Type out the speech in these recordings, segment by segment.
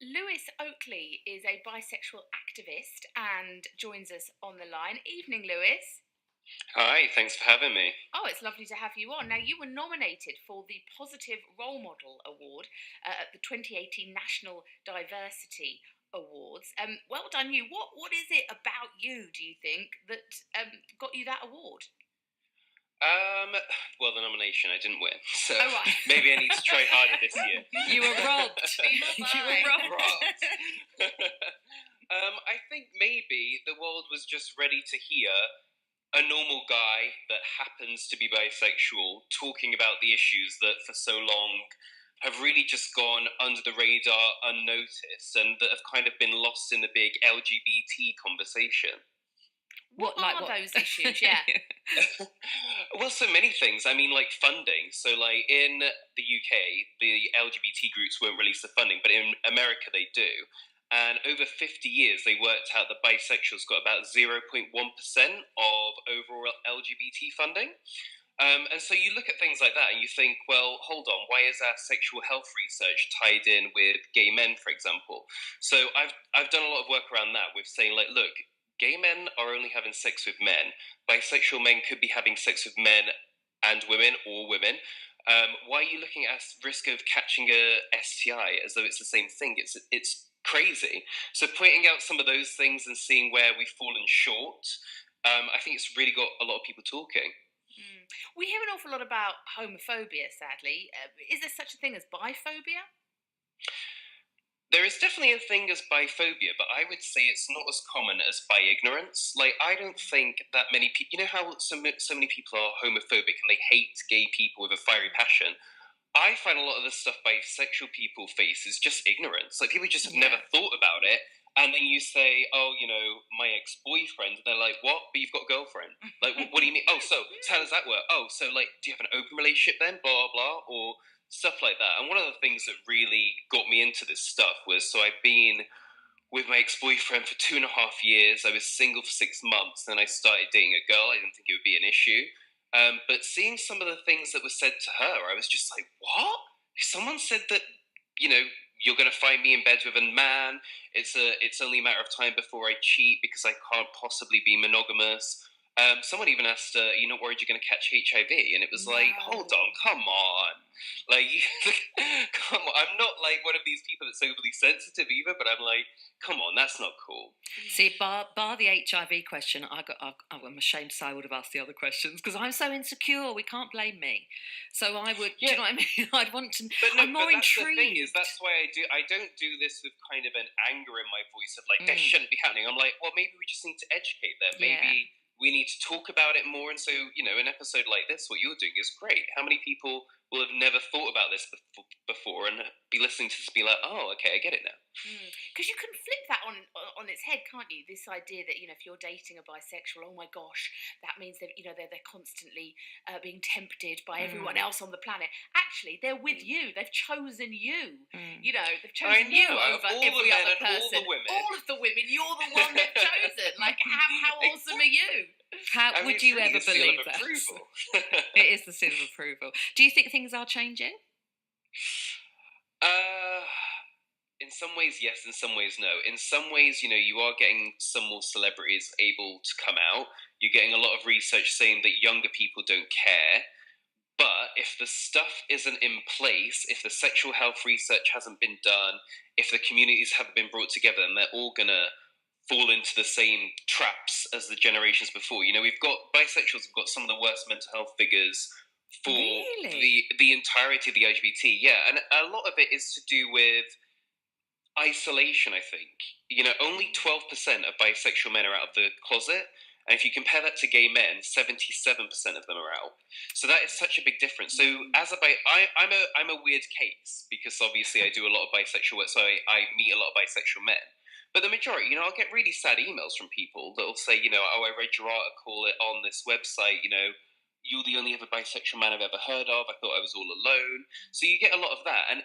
Lewis Oakley is a bisexual activist and joins us on the line. Evening, Lewis. Hi, thanks for having me. Oh, it's lovely to have you on. Now, you were nominated for the Positive Role Model Award at the 2018 National Diversity Awards. Well done, you. What is it about you, do you think, that got you that award? Um, well, the nomination, I didn't win, so Oh, right. maybe I need to try harder this year. You were robbed. You were robbed. I think maybe the world was just ready to hear a normal guy that happens to be bisexual talking about the issues that for so long have really just gone under the radar unnoticed and that have kind of been lost in the big LGBT conversation. What are those issues? Yeah. Well, so many things. I mean, like funding. So, like in the UK, the LGBT groups won't release the funding, but in America they do. And over 50 years, they worked out that bisexuals got about 0.1% of overall LGBT funding. And so you look at things like that and you think, well, hold on, why is our sexual health research tied in with gay men, for example? So I've done a lot of work around that with saying, like, look, gay men are only having sex with men. Bisexual men could be having sex with men and women or women. Why are you looking at risk of catching a STI as though it's the same thing? It's crazy. So pointing out some of those things and seeing where we've fallen short, I think it's really got a lot of people talking. We hear an awful lot about homophobia, sadly. Is there such a thing as biphobia? There is definitely a thing as biphobia, but I would say it's not as common as bi ignorance. Like, I don't think that many people, you know how so many people are homophobic and they hate gay people with a fiery passion? I find a lot of the stuff bisexual people face is just ignorance. Like, people just have never thought about it. And then you say, oh, my ex-boyfriend. And they're like, what? But you've got a girlfriend. Like, what do you mean? Oh, so how does that work? Oh, so, like, do you have an open relationship then? Blah, blah, or stuff like that. And one of the things that really got me into this stuff was, so I've been with my ex-boyfriend for 2.5 years. I was single for 6 months. Then I started dating a girl. I didn't think it would be an issue. But seeing some of the things that were said to her, I was just like, what? Someone said that, you're going to find me in bed with a man. It's only a matter of time before I cheat because I can't possibly be monogamous. Someone even asked, you're not worried you're going to catch HIV? And it was like, hold on, come on. Like, come on. I'm not like one of these people that's overly sensitive either, but I'm like, come on, that's not cool. See, bar the HIV question, I'm ashamed to say I would have asked the other questions because I'm so insecure. We can't blame me. So I would, do you know what I mean? I'd want to. I'm more intrigued. The thing is, that's why I don't do this with kind of an anger in my voice of like, this shouldn't be happening. I'm like, well, maybe we just need to educate them. Maybe we need to talk about it more. And so, an episode like this, what you're doing is great. How many people will have never thought about this before and be listening to this and be like, oh, okay, I get it now. Because you can flip that on its head, can't you? This idea that, if you're dating a bisexual, oh my gosh, that means that, they're constantly being tempted by everyone else on the planet. Actually, they're with you. They've chosen you. They've chosen you over every other person. All of the women. You're the one they've chosen. Like, how awesome are you? How would you ever believe that? It is the seal of approval. Do you think things are changing? In some ways, yes. In some ways, no. In some ways, you are getting some more celebrities able to come out. You're getting a lot of research saying that younger people don't care. But if the stuff isn't in place, if the sexual health research hasn't been done, if the communities haven't been brought together, then they're all going to fall into the same traps as the generations before. We've got bisexuals have got some of the worst mental health figures for the entirety of the LGBT. Yeah, and a lot of it is to do with isolation, I think. Only 12% of bisexual men are out of the closet. And if you compare that to gay men, 77% of them are out. So that is such a big difference. So as I'm a weird case because obviously I do a lot of bisexual work. So I meet a lot of bisexual men. But the majority, I'll get really sad emails from people that will say, oh, I read your article on this website, you're the only other bisexual man I've ever heard of. I thought I was all alone. So you get a lot of that. And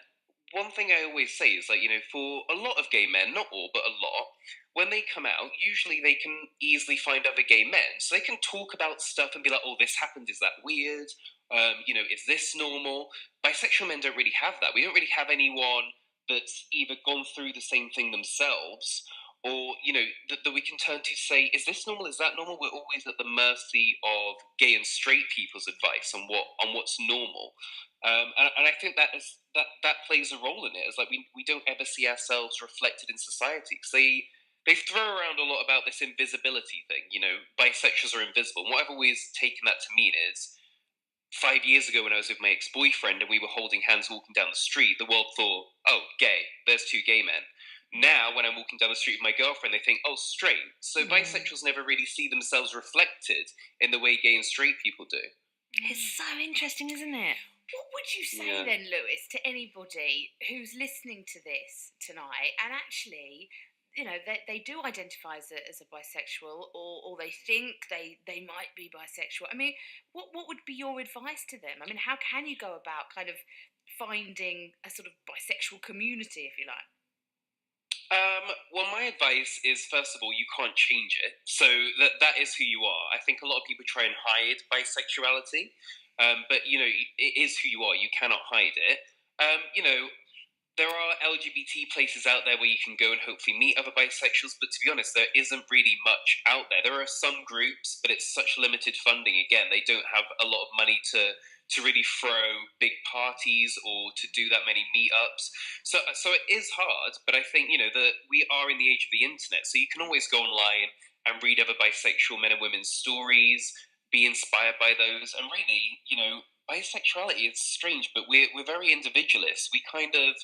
one thing I always say is, like, for a lot of gay men, not all, but a lot, when they come out, usually they can easily find other gay men. So they can talk about stuff and be like, oh, this happened, is that weird? Is this normal? Bisexual men don't really have that. We don't really have anyone that's either gone through the same thing themselves, or that we can turn to say, is this normal? Is that normal? We're always at the mercy of gay and straight people's advice on what's normal, and I think that plays a role in it. It's like we don't ever see ourselves reflected in society, because they throw around a lot about this invisibility thing. Bisexuals are invisible. And what I've always taken that to mean is, 5 years ago when I was with my ex-boyfriend and we were holding hands walking down the street, the world thought, oh, gay, there's two gay men. Now, when I'm walking down the street with my girlfriend, they think, oh, straight. So bisexuals never really see themselves reflected in the way gay and straight people do. It's so interesting, isn't it? What would you say then, Lewis, to anybody who's listening to this tonight and actually, they do identify as a bisexual, or they think they might be bisexual? I mean, what would be your advice to them? I mean, how can you go about kind of finding a sort of bisexual community, if you like? Well, my advice is, first of all, you can't change it. So that is who you are. I think a lot of people try and hide bisexuality, but, it is who you are. You cannot hide it. There are LGBT places out there where you can go and hopefully meet other bisexuals, but to be honest, there isn't really much out there. There are some groups, but it's such limited funding. Again, they don't have a lot of money to really throw big parties or to do that many meetups. So it is hard, but I think, that we are in the age of the internet, so you can always go online and read other bisexual men and women's stories, be inspired by those, and really, bisexuality is strange, but we're very individualist. We kind of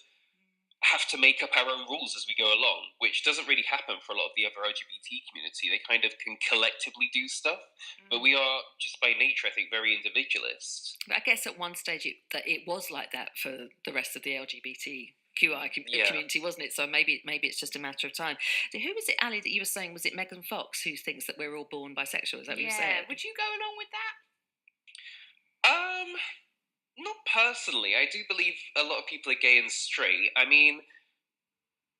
have to make up our own rules as we go along, which doesn't really happen for a lot of the other LGBT community. They kind of can collectively do stuff, but we are just by nature, I think, very individualist. But I guess at one stage it was like that for the rest of the LGBTQI community, wasn't it? So maybe it's just a matter of time. So who was it, Ali, that you were saying? Was it Megan Fox who thinks that we're all born bisexual? Is that what you said? Would you go along with that? Not personally. I do believe a lot of people are gay and straight. I mean,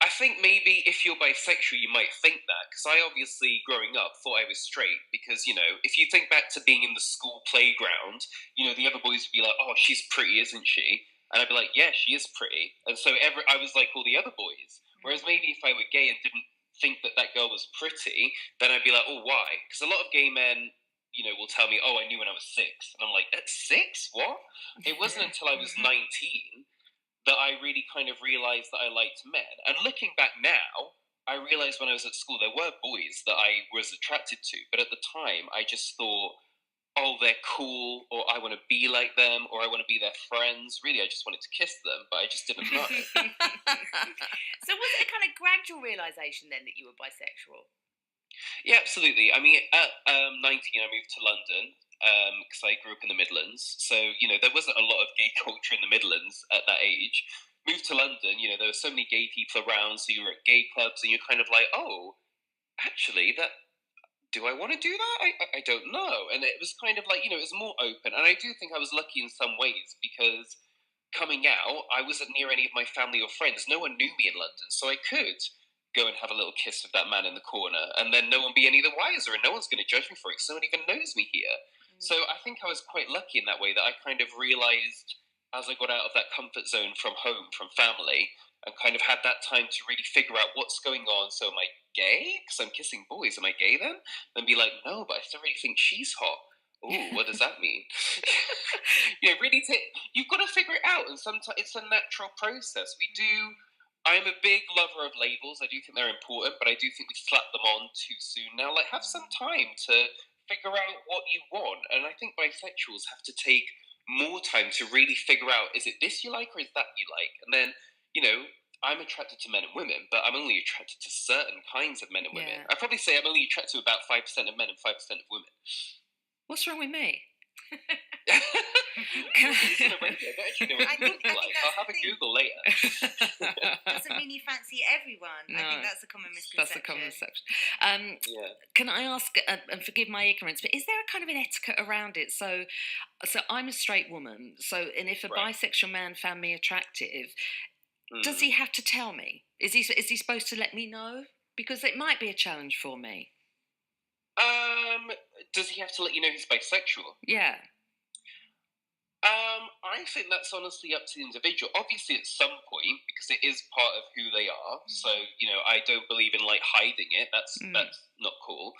I think maybe if you're bisexual, you might think that, because I obviously, growing up, thought I was straight, because, if you think back to being in the school playground, the other boys would be like, oh, she's pretty, isn't she? And I'd be like, yeah, she is pretty. And so I was like all the other boys. Whereas maybe if I were gay and didn't think that girl was pretty, then I'd be like, oh, why? Because a lot of gay men, will tell me, oh, I knew when I was 6. And I'm like, at 6? What? It wasn't until I was 19 that I really kind of realised that I liked men. And looking back now, I realised when I was at school, there were boys that I was attracted to. But at the time, I just thought, oh, they're cool, or I want to be like them, or I want to be their friends. Really, I just wanted to kiss them, but I just didn't know. So was it a kind of gradual realisation then that you were bisexual? Yeah, absolutely. I mean, at 19, I moved to London because I grew up in the Midlands. So, there wasn't a lot of gay culture in the Midlands at that age. Moved to London, there were so many gay people around, so you were at gay clubs, and you're kind of like, oh, actually, do I want to do that? I don't know. And it was kind of like, it was more open. And I do think I was lucky in some ways, because coming out, I wasn't near any of my family or friends. No one knew me in London, so I could go and have a little kiss with that man in the corner, and then no one be any the wiser, and no one's going to judge me for it, because no one even knows me here. So I think I was quite lucky in that way, that I kind of realised as I got out of that comfort zone from home, from family, and kind of had that time to really figure out what's going on. So am I gay? Because I'm kissing boys. Am I gay then? Then be like, no, but I still really think she's hot. Ooh, what does that mean? Really you've got to figure it out, and sometimes it's a natural process. I'm a big lover of labels. I do think they're important, but I do think we slap them on too soon now. Like, have some time to figure out what you want. And I think bisexuals have to take more time to really figure out, is it this you like or is that you like? And then, I'm attracted to men and women, but I'm only attracted to certain kinds of men and women. I'd probably say I'm only attracted to about 5% of men and 5% of women. What's wrong with me? I think I'll have a Google later. Doesn't mean you fancy everyone. No, I think that's a common misconception. That's a common misconception. Can I ask, and forgive my ignorance, but is there a kind of an etiquette around it? So I'm a straight woman. And if a bisexual man found me attractive, does he have to tell me? Is he supposed to let me know? Because it might be a challenge for me. Does he have to let you know he's bisexual? Yeah. I think that's honestly up to the individual. Obviously, at some point, because it it is part of who they are. So, I don't believe in like hiding it. That's not cool.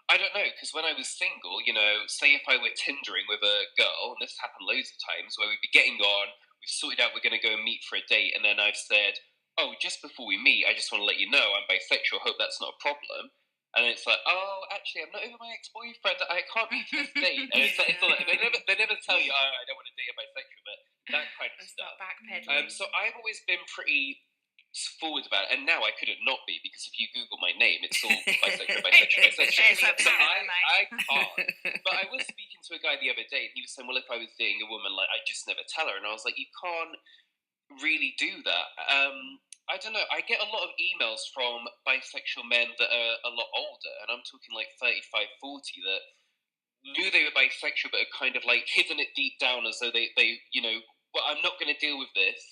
I don't know, because when I was single, say if I were Tindering with a girl, and this happened loads of times, where we'd be getting on, we've sorted out we're going to go and meet for a date, and then I've said, oh, just before we meet, I just want to let you know I'm bisexual, hope that's not a problem. And it's like, oh, actually, I'm not over my ex-boyfriend. I can't meet for this date. And it's like they never tell you, oh, I don't want to date a bisexual, but that kind of stuff. Backpedaling. So I've always been pretty forward about it, and now I couldn't not be, because if you Google my name, it's all bisexual. So I can't. But I was speaking to a guy the other day, and he was saying, well, if I was dating a woman, like, I'd just never tell her. And I was like, you can't really do that. I don't know. I get a lot of emails from bisexual men that are a lot older, and I'm talking like 35, 40, that knew they were bisexual but are kind of like hidden it deep down as though they well, I'm not going to deal with this.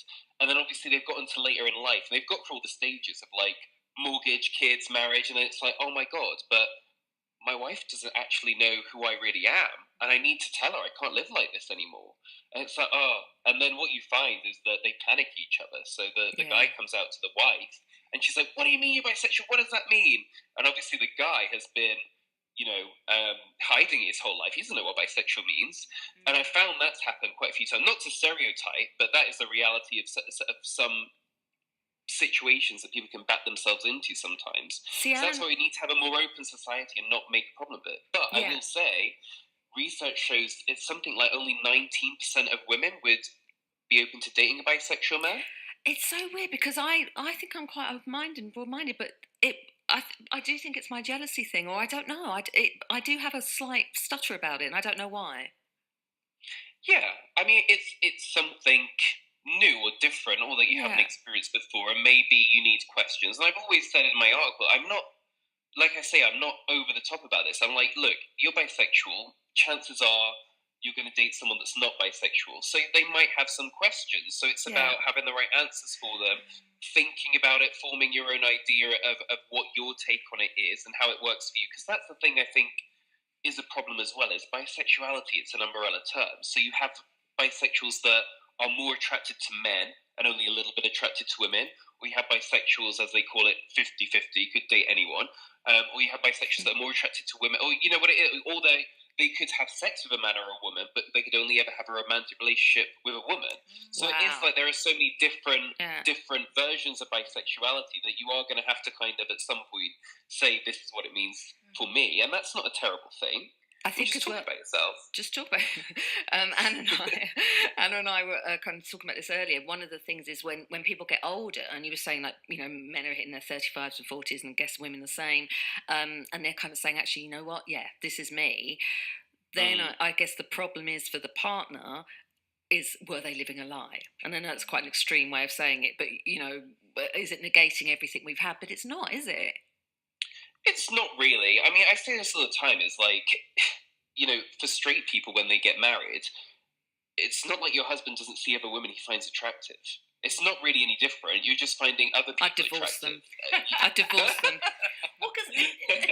And then obviously they've gotten to later in life, and they've got through all the stages of like mortgage, kids, marriage, and then it's like, oh my God, but my wife doesn't actually know who I really am, and I need to tell her I can't live like this anymore. And it's like, oh, and then what you find is that they panic each other. So the guy comes out to the wife, and she's like, what do you mean you're bisexual? What does that mean? And obviously the guy has been, hiding it his whole life. He doesn't know what bisexual means. And I found that's happened quite a few times. Not to stereotype, but that is the reality of some situations that people can back themselves into sometimes. So that's why we need to have a more open society and not make a problem of it. But I will say, research shows it's something like only 19% of women would be open to dating a bisexual man. It's so weird, because I think I'm quite open-minded and broad-minded, but I do think it's my jealousy thing, or I don't know. I do have a slight stutter about it, and I don't know why. Yeah, I mean, it's something new or different, or that you haven't experienced before, and maybe you need questions. And I've always said in my article, I'm not, like I say, I'm not over the top about this. I'm like, look, you're bisexual. Chances are you're going to date someone that's not bisexual. So they might have some questions. So it's about having the right answers for them, thinking about it, forming your own idea of what your take on it is and how it works for you. Because that's the thing I think is a problem as well, is bisexuality. It's an umbrella term. So you have bisexuals that are more attracted to men and only a little bit attracted to women. Or you have bisexuals, as they call it, 50-50, could date anyone. Or you have bisexuals that are more attracted to women. Or you know what it is, or they could have sex with a man or a woman, but they could only ever have a romantic relationship with a woman. So it is like there are so many different versions of bisexuality that you are going to have to kind of at some point say, this is what it means for me. And that's not a terrible thing. I think just talk about yourself. Just talk about Anna and I were kind of talking about this earlier. One of the things is when people get older, and you were saying like, men are hitting their 35s and 40s, and I guess women the same, and they're kind of saying, actually, you know what? Yeah, this is me. Then I guess the problem is for the partner is, were they living a lie? And I know it's quite an extreme way of saying it, but is it negating everything we've had? But it's not, is it? It's not really. I mean, I say this all the time, is like, for straight people when they get married, it's not like your husband doesn't see other women he finds attractive. It's not really any different. You're just finding other people attractive. I divorce them. Well, because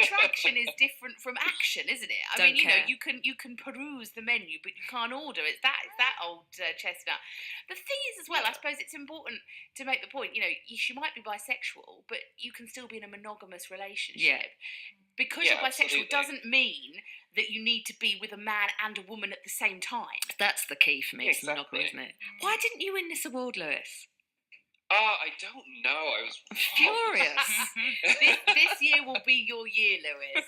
attraction is different from action, isn't it? I mean, you can peruse the menu, but you can't order. It's that old chestnut. The thing is, as well, I suppose it's important to make the point. You might be bisexual, but you can still be in a monogamous relationship. Yeah. Because you're bisexual doesn't mean that you need to be with a man and a woman at the same time. That's the key for me. It's monogamy, isn't it? Why didn't you win this award, Lewis? I don't know. I was furious. this year will be your year, Lewis.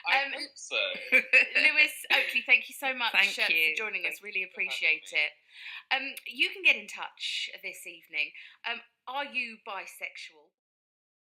I hope so. Lewis Oakley, thank you so much for joining us. Really appreciate it. You can get in touch this evening. Are you bisexual?